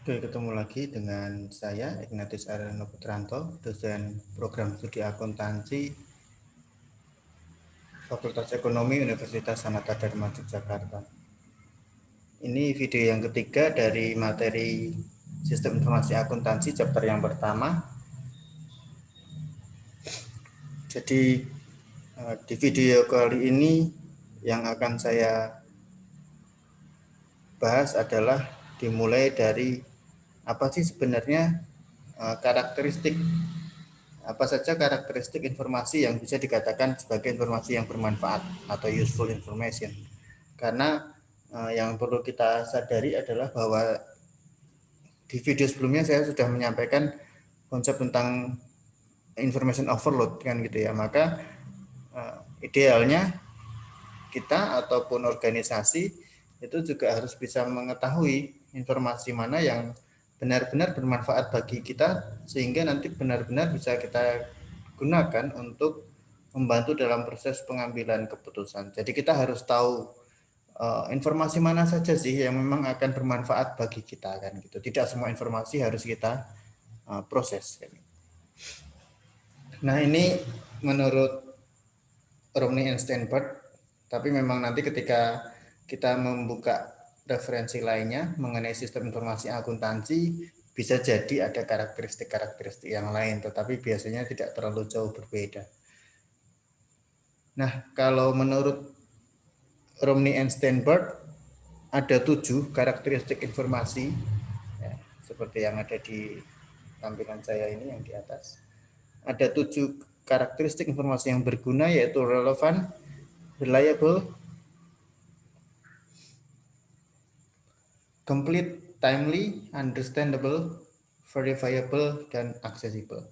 Oke, ketemu lagi dengan saya Ignatius Aryono Putranto, dosen program studi akuntansi Fakultas Ekonomi Universitas Sanata Dharma Yogyakarta. Ini video yang ketiga dari materi Sistem Informasi Akuntansi chapter yang pertama. Jadi di video kali ini yang akan saya bahas adalah dimulai dari apa sih sebenarnya karakteristik apa saja karakteristik informasi yang bisa dikatakan sebagai informasi yang bermanfaat atau useful information. Karena yang perlu kita sadari adalah bahwa di video sebelumnya saya sudah menyampaikan konsep tentang information overload kan gitu ya. Maka idealnya kita ataupun organisasi itu juga harus bisa mengetahui informasi mana yang benar-benar bermanfaat bagi kita sehingga nanti benar-benar bisa kita gunakan untuk membantu dalam proses pengambilan keputusan. Jadi kita harus tahu informasi mana saja sih yang memang akan bermanfaat bagi kita kan gitu. Tidak semua informasi harus kita proses kan. Nah, ini menurut Romney and Steinberg, tapi memang nanti ketika kita membuka referensi lainnya mengenai sistem informasi akuntansi bisa jadi ada karakteristik-karakteristik yang lain, tetapi biasanya tidak terlalu jauh berbeda. Nah, kalau menurut Romney and Steinberg ada 7 karakteristik informasi, ya, seperti yang ada di tampilan saya ini yang di atas. Ada 7 karakteristik informasi yang berguna, yaitu relevan, reliable, complete, timely, understandable, verifiable, dan accessible.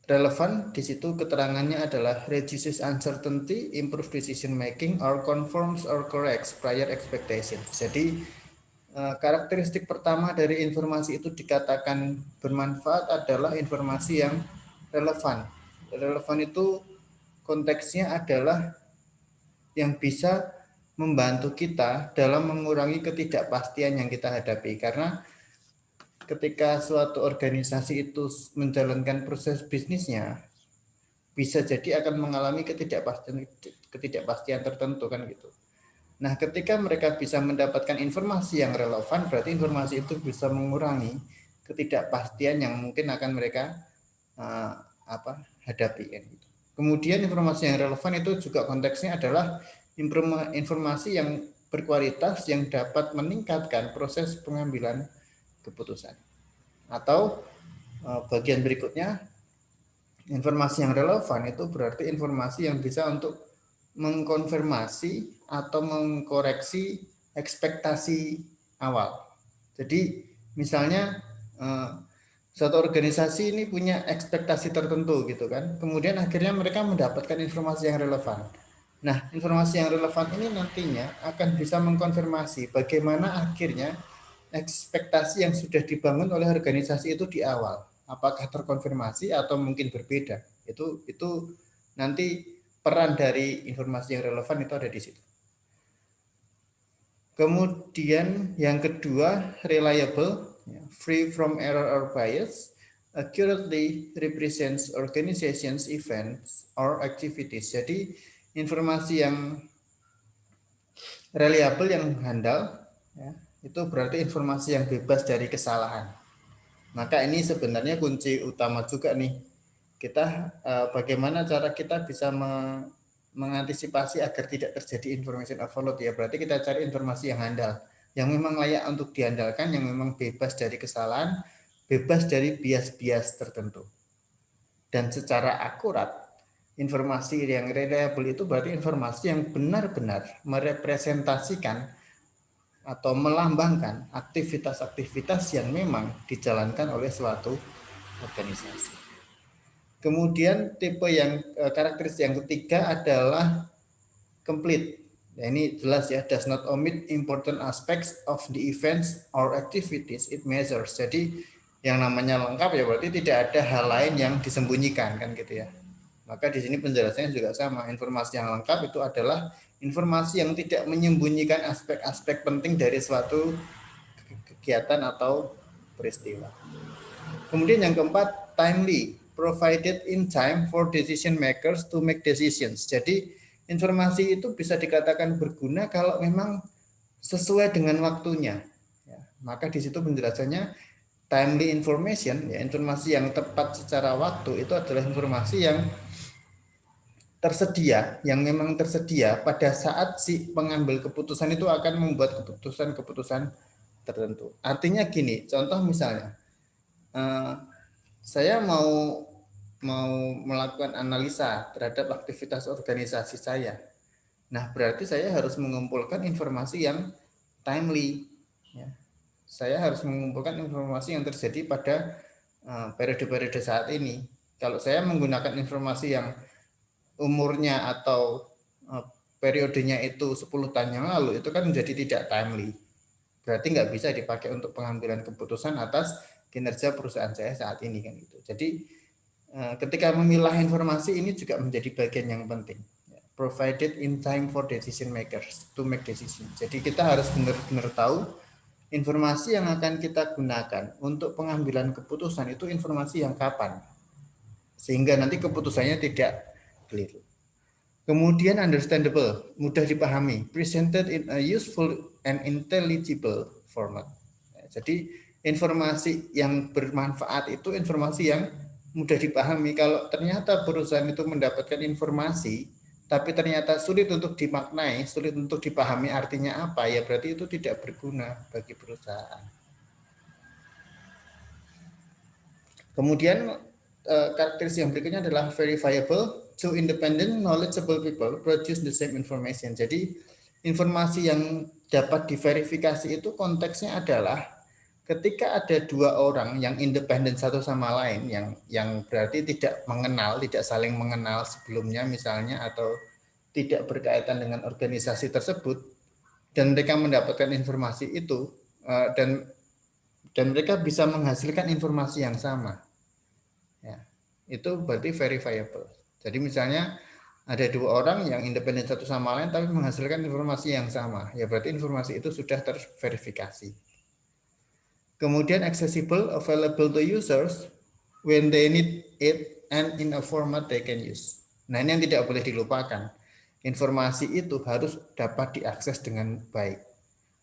Relevan di situ keterangannya adalah reduces uncertainty, improve decision making, or confirms or corrects prior expectations. Jadi karakteristik pertama dari informasi itu dikatakan bermanfaat adalah informasi yang relevan. Relevan itu konteksnya adalah yang bisa membantu kita dalam mengurangi ketidakpastian yang kita hadapi. Karena ketika suatu organisasi itu menjalankan proses bisnisnya, bisa jadi akan mengalami ketidakpastian tertentu kan gitu. Nah, ketika mereka bisa mendapatkan informasi yang relevan, berarti informasi itu bisa mengurangi ketidakpastian yang mungkin akan mereka hadapi. Gitu. Kemudian informasi yang relevan itu juga konteksnya adalah informasi yang berkualitas yang dapat meningkatkan proses pengambilan keputusan. Atau bagian berikutnya, informasi yang relevan itu berarti informasi yang bisa untuk mengkonfirmasi atau mengkoreksi ekspektasi awal. Jadi misalnya suatu organisasi ini punya ekspektasi tertentu gitu kan, kemudian akhirnya mereka mendapatkan informasi yang relevan. Nah, informasi yang relevan ini nantinya akan bisa mengkonfirmasi bagaimana akhirnya ekspektasi yang sudah dibangun oleh organisasi itu di awal, apakah terkonfirmasi atau mungkin berbeda. Itu nanti peran dari informasi yang relevan itu ada di situ. Kemudian yang kedua, reliable, free from error or bias, accurately represents organizations, events, or activities. Jadi informasi yang reliable, yang handal, ya, itu berarti informasi yang bebas dari kesalahan. Maka ini sebenarnya kunci utama juga nih. Kita bagaimana cara kita bisa mengantisipasi agar tidak terjadi information overload, ya berarti kita cari informasi yang handal, yang memang layak untuk diandalkan, yang memang bebas dari kesalahan, bebas dari bias-bias tertentu. Dan secara akurat, informasi yang reliable itu berarti informasi yang benar-benar merepresentasikan atau melambangkan aktivitas-aktivitas yang memang dijalankan oleh suatu organisasi. Kemudian tipe yang karakteristik yang ketiga adalah complete. Ya, ini jelas ya, does not omit important aspects of the events or activities it measures. Jadi yang namanya lengkap ya berarti tidak ada hal lain yang disembunyikan kan gitu ya. Maka di sini penjelasannya juga sama. Informasi yang lengkap itu adalah informasi yang tidak menyembunyikan aspek-aspek penting dari suatu kegiatan atau peristiwa. Kemudian yang keempat, timely, provided in time for decision makers to make decisions. Jadi informasi itu bisa dikatakan berguna kalau memang sesuai dengan waktunya. Ya, maka di situ penjelasannya timely information, ya, informasi yang tepat secara waktu itu adalah informasi yang tersedia, yang memang tersedia pada saat si pengambil keputusan itu akan membuat keputusan-keputusan tertentu. Artinya gini, contoh misalnya, saya mau melakukan analisa terhadap aktivitas organisasi saya. Nah, berarti saya harus mengumpulkan informasi yang timely. Ya. Saya harus mengumpulkan informasi yang terjadi pada periode-periode saat ini. Kalau saya menggunakan informasi yang umurnya atau periodenya itu 10 tahun yang lalu, itu kan menjadi tidak timely. Berarti nggak bisa dipakai untuk pengambilan keputusan atas kinerja perusahaan saya saat ini kan gitu. Jadi ketika memilah informasi ini juga menjadi bagian yang penting. Provided in time for decision makers to make decision. Jadi kita harus benar-benar tahu informasi yang akan kita gunakan untuk pengambilan keputusan itu informasi yang kapan, sehingga nanti keputusannya tidak keliru. Kemudian understandable, mudah dipahami, presented in a useful and intelligible format. Jadi informasi yang bermanfaat itu informasi yang mudah dipahami. Kalau ternyata perusahaan itu mendapatkan informasi tapi ternyata sulit untuk dimaknai, sulit untuk dipahami artinya apa, ya berarti itu tidak berguna bagi perusahaan. Kemudian karakteristik yang berikutnya adalah verifiable. Two independent knowledgeable people produce the same information. Jadi informasi yang dapat diverifikasi itu konteksnya adalah ketika ada dua orang yang independen satu sama lain, yang berarti tidak mengenal, tidak saling mengenal sebelumnya misalnya, atau tidak berkaitan dengan organisasi tersebut, dan mereka mendapatkan informasi itu dan mereka bisa menghasilkan informasi yang sama. Ya, itu berarti verifiable. Jadi misalnya ada dua orang yang independen satu sama lain tapi menghasilkan informasi yang sama, ya berarti informasi itu sudah terverifikasi. Kemudian accessible, available to users when they need it and in a format they can use. Nah, ini yang tidak boleh dilupakan. Informasi itu harus dapat diakses dengan baik.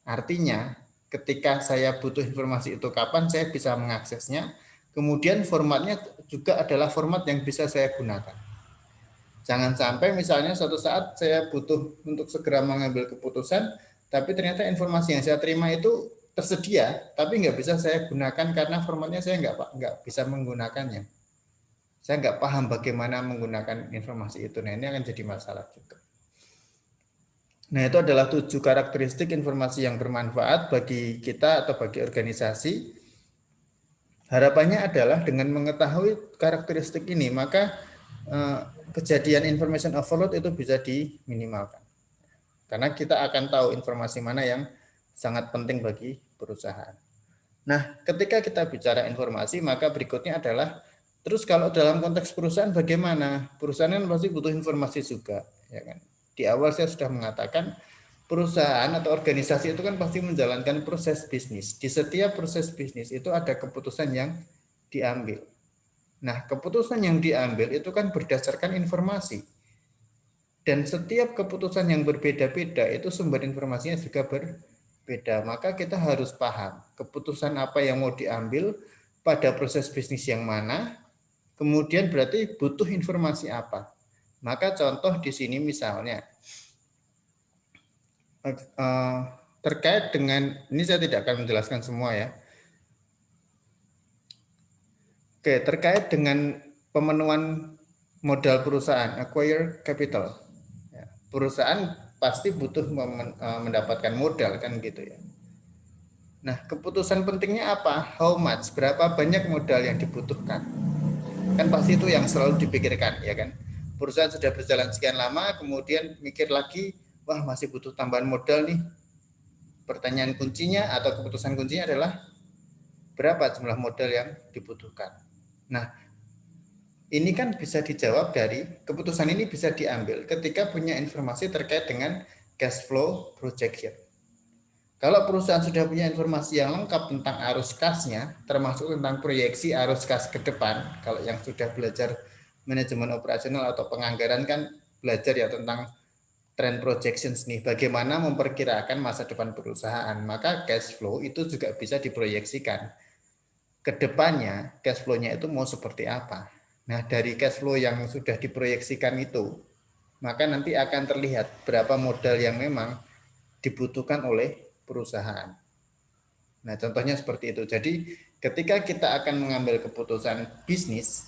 Artinya, ketika saya butuh informasi itu kapan saya bisa mengaksesnya, kemudian formatnya juga adalah format yang bisa saya gunakan. Jangan sampai misalnya suatu saat saya butuh untuk segera mengambil keputusan, tapi ternyata informasi yang saya terima itu tersedia, tapi nggak bisa saya gunakan karena formatnya saya nggak bisa menggunakannya. Saya nggak paham bagaimana menggunakan informasi itu. Nah, ini akan jadi masalah juga. Nah, itu adalah 7 karakteristik informasi yang bermanfaat bagi kita atau bagi organisasi. Harapannya adalah dengan mengetahui karakteristik ini, maka kejadian information overload itu bisa diminimalkan. Karena kita akan tahu informasi mana yang sangat penting bagi perusahaan. Nah, ketika kita bicara informasi, maka berikutnya adalah, terus kalau dalam konteks perusahaan bagaimana? Perusahaan kan pasti butuh informasi juga, ya kan? Di awal saya sudah mengatakan perusahaan atau organisasi itu kan pasti menjalankan proses bisnis. Di setiap proses bisnis itu ada keputusan yang diambil. Nah, keputusan yang diambil itu kan berdasarkan informasi. Dan setiap keputusan yang berbeda-beda itu sumber informasinya juga berbeda. Maka kita harus paham keputusan apa yang mau diambil pada proses bisnis yang mana, kemudian berarti butuh informasi apa. Maka contoh di sini misalnya terkait dengan, ini saya tidak akan menjelaskan semua ya. Oke, terkait dengan pemenuhan modal perusahaan, acquire capital. Ya, perusahaan pasti butuh mendapatkan modal kan gitu ya. Nah, keputusan pentingnya apa? How much? Berapa banyak modal yang dibutuhkan? Kan pasti itu yang selalu dipikirkan, ya kan? Perusahaan sudah berjalan sekian lama, kemudian mikir lagi, wah masih butuh tambahan modal nih. Pertanyaan kuncinya atau keputusan kuncinya adalah berapa jumlah modal yang dibutuhkan. Nah, ini kan bisa dijawab dari, keputusan ini bisa diambil ketika punya informasi terkait dengan cash flow projection. Kalau perusahaan sudah punya informasi yang lengkap tentang arus kasnya, termasuk tentang proyeksi arus kas ke depan, kalau yang sudah belajar manajemen operasional atau penganggaran kan belajar ya tentang trend projections nih, bagaimana memperkirakan masa depan perusahaan, maka cash flow itu juga bisa diproyeksikan. Kedepannya cash flow-nya itu mau seperti apa. Nah, dari cash flow yang sudah diproyeksikan itu, maka nanti akan terlihat berapa modal yang memang dibutuhkan oleh perusahaan. Nah, contohnya seperti itu. Jadi, ketika kita akan mengambil keputusan bisnis,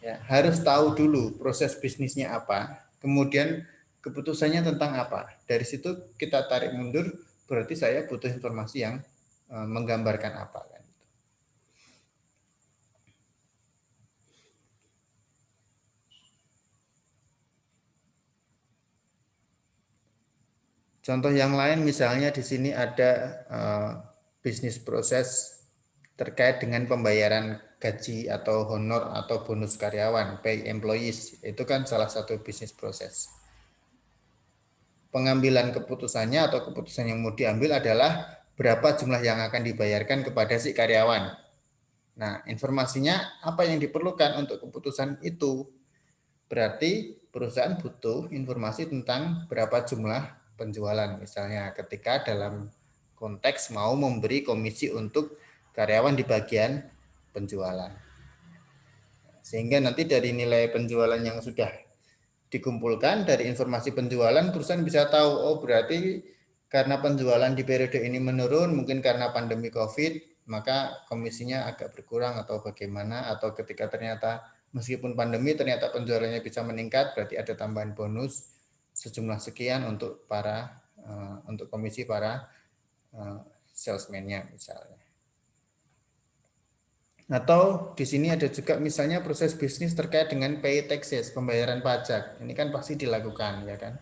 ya, harus tahu dulu proses bisnisnya apa, kemudian keputusannya tentang apa. Dari situ kita tarik mundur, berarti saya butuh informasi yang menggambarkan apa. Kan. Contoh yang lain misalnya di sini ada bisnis proses terkait dengan pembayaran gaji atau honor atau bonus karyawan, pay employees. Itu kan salah satu bisnis proses. Pengambilan keputusannya atau keputusan yang mau diambil adalah berapa jumlah yang akan dibayarkan kepada si karyawan. Nah, informasinya apa yang diperlukan untuk keputusan itu? Berarti perusahaan butuh informasi tentang berapa jumlah penjualan. Misalnya ketika dalam konteks mau memberi komisi untuk karyawan di bagian penjualan. Sehingga nanti dari nilai penjualan yang sudah dikumpulkan dari informasi penjualan, perusahaan bisa tahu, oh berarti karena penjualan di periode ini menurun, mungkin karena pandemi COVID, maka komisinya agak berkurang atau bagaimana, atau ketika ternyata meskipun pandemi ternyata penjualannya bisa meningkat, berarti ada tambahan bonus sejumlah sekian untuk untuk komisi para salesman-nya misalnya. Atau di sini ada juga misalnya proses bisnis terkait dengan pay taxes, pembayaran pajak. Ini kan pasti dilakukan, ya kan?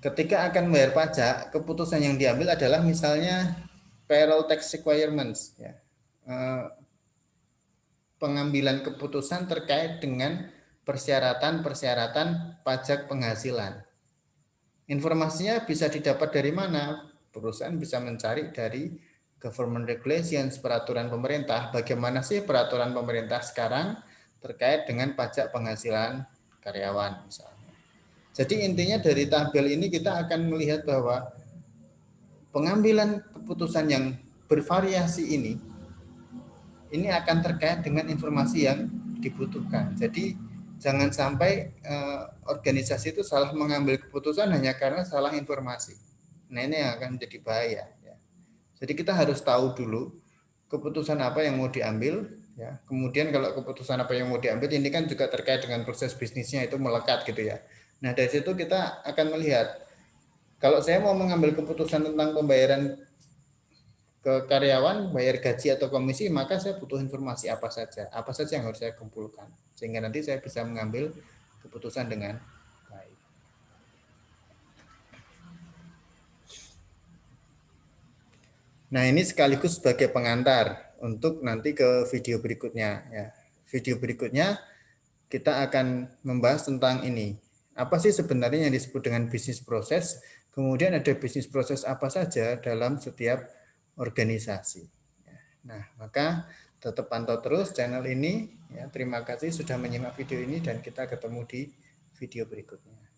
Ketika akan membayar pajak, keputusan yang diambil adalah misalnya payroll tax requirements, ya. Pengambilan keputusan terkait dengan persyaratan-persyaratan pajak penghasilan. Informasinya bisa didapat dari mana? Perusahaan bisa mencari dari government regulations, peraturan pemerintah. Bagaimana sih peraturan pemerintah sekarang terkait dengan pajak penghasilan karyawan misalnya. Jadi intinya dari tabel ini kita akan melihat bahwa pengambilan keputusan yang bervariasi ini akan terkait dengan informasi yang dibutuhkan. Jadi jangan sampai organisasi itu salah mengambil keputusan hanya karena salah informasi. Nah ini yang akan menjadi bahaya. Ya. Jadi kita harus tahu dulu keputusan apa yang mau diambil. Ya. Kemudian kalau keputusan apa yang mau diambil ini kan juga terkait dengan proses bisnisnya itu melekat gitu ya. Nah dari situ kita akan melihat kalau saya mau mengambil keputusan tentang pembayaran ke karyawan, bayar gaji atau komisi, maka saya butuh informasi apa saja yang harus saya kumpulkan, sehingga nanti saya bisa mengambil keputusan dengan baik. Nah ini sekaligus sebagai pengantar untuk nanti ke video berikutnya. Ya. Video berikutnya kita akan membahas tentang ini. Apa sih sebenarnya yang disebut dengan bisnis proses? Kemudian ada bisnis proses apa saja dalam setiap organisasi. Nah, maka tetap pantau terus channel ini. Ya, terima kasih sudah menyimak video ini dan kita ketemu di video berikutnya.